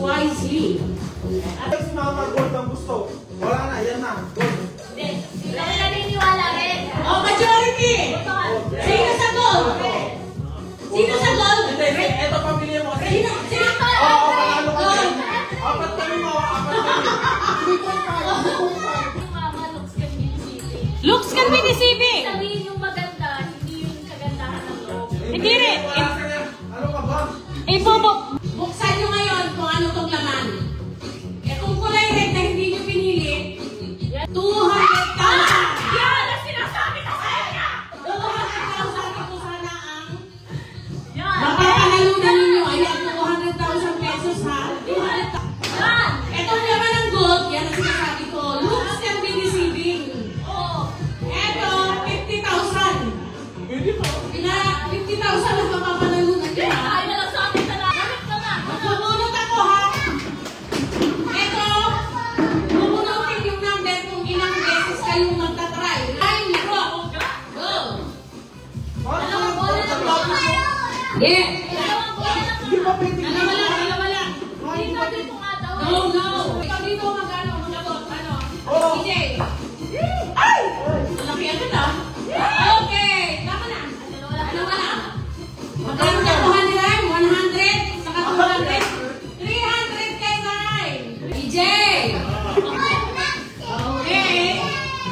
wisely. At si Mama Gold ang gusto. Wala na, yan na. Gold. Hindi. Hindi na naniniwala rin. Oh, majority! Sino sa gold? Sino sa gold? Hindi, ito pamilya mo. Sino? Sino pa? Oo, panalo ka rin. Apat kami mo, apat kami. Mama, looks can be deceiving. Looks can be deceiving. Sabihin yung maganda, hindi yung kagandahan ng loob. Hindi rin. Ano ka ba? Buksan nyo ngayon kung ano itong laman. Itong kulay red na hindi nyo pinili, 200,000! Yan ang sinasabi ko sa kanya! 200,000 ito sana ang Yan! mapapanalunan ninyo. Ayan, 200,000 pesos ha. 200,000. Yan! Itong laman ng gold, yan ang sinasabi ko. Looks can be deceiving. Oo. Ito, 50,000. Pwede pa. 50,000 ang mapapanalunan nyo ha. Ay, nalasabi ka na. Gamit ka na. Magbubunot ako ha. Ito, bubunutin yung number kung ilang beses kayong magtatry. Line, go! Go! Dalawang bola lang po. Yeah! Dalawang bola lang Hindi po. pa pwede. Dalawa lang, dalawa lang. Dito, dito nga daw. No, no! Ikaw dito magano, magabot, ano? Oo. DJ! Ay! Malaki agad ah. Okay, tama na. Dalawa lang. Magkano nakuha ni Ryan? 100? Saka 200? 300 kay Ryan! DJ! Okay!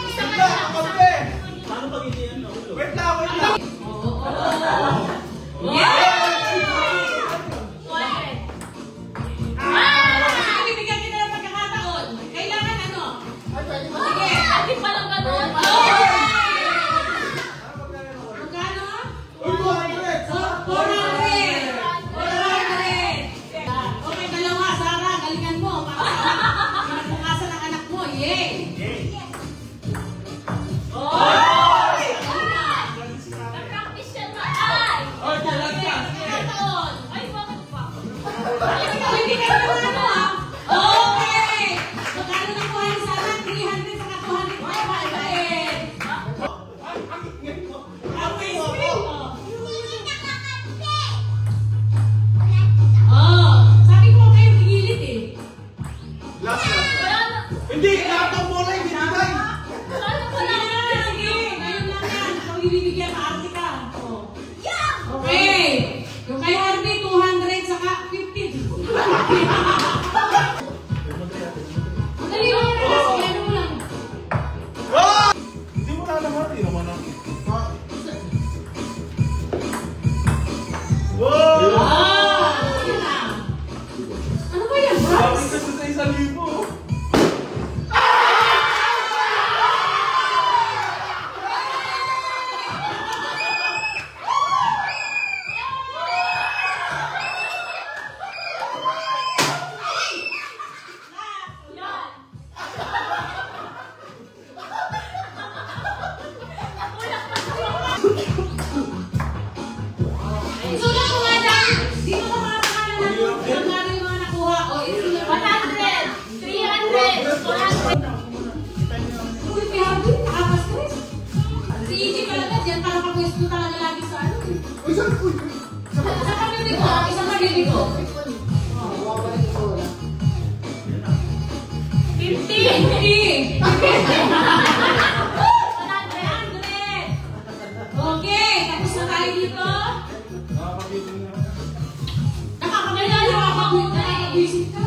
Wait lang, kape. Paano pag hindi yan? Wait lang, wait lang. Yeah! Correct. Bibigyan kita ng pagkakataon. Kailangan ano? Sige. Hindi pa lang ganun. Magkano? 200. 400. 400. Okay, dalawa. Sarah, galingan mo. Pinabukasan ng anak mo. Yay! Na-practice yan na. Ay! Okay, lang ka. Pagkakataon. Ay, bakit pa? Hindi ka naman ano ah. Okay! Magkano nakuha ni Sarah? 300 saka 200. 500. Okay, spring. Oh, sabi ko kayo pigilit eh. Last, last. Wala na. Hindi, lahat ng bola hindi bigay. Ano ko lang? Sige, ngayon lang yan. Ikaw ibibigyan ka, arte ka. Oh. Okay. Yung kay Arnie, 200 saka 50. Madali mo na lang. Sige, ano mo lang. Ah! Hindi mo na naman, hindi naman ako. Wow! Sige na. Ano ba yan, Sabi Bryce? kasi sa 1,000. Yan. So, nakuha na. Dito ka makakala na kung magkano yung mga nakuha. O, ito na. 100, 300, 400. Uy, may hapon. Nakapas-stress. Si EJ talaga, dyan parang kapwesto talaga lagi sa ano. Uy, saan? Uy! Sa pamilya ko, isang pamilya ko. 50. 50! 100. Okay, tapos na tayo dito. Nakakapagin niya. Nakakabili ka.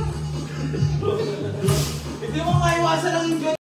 Hindi mo maiwasan ang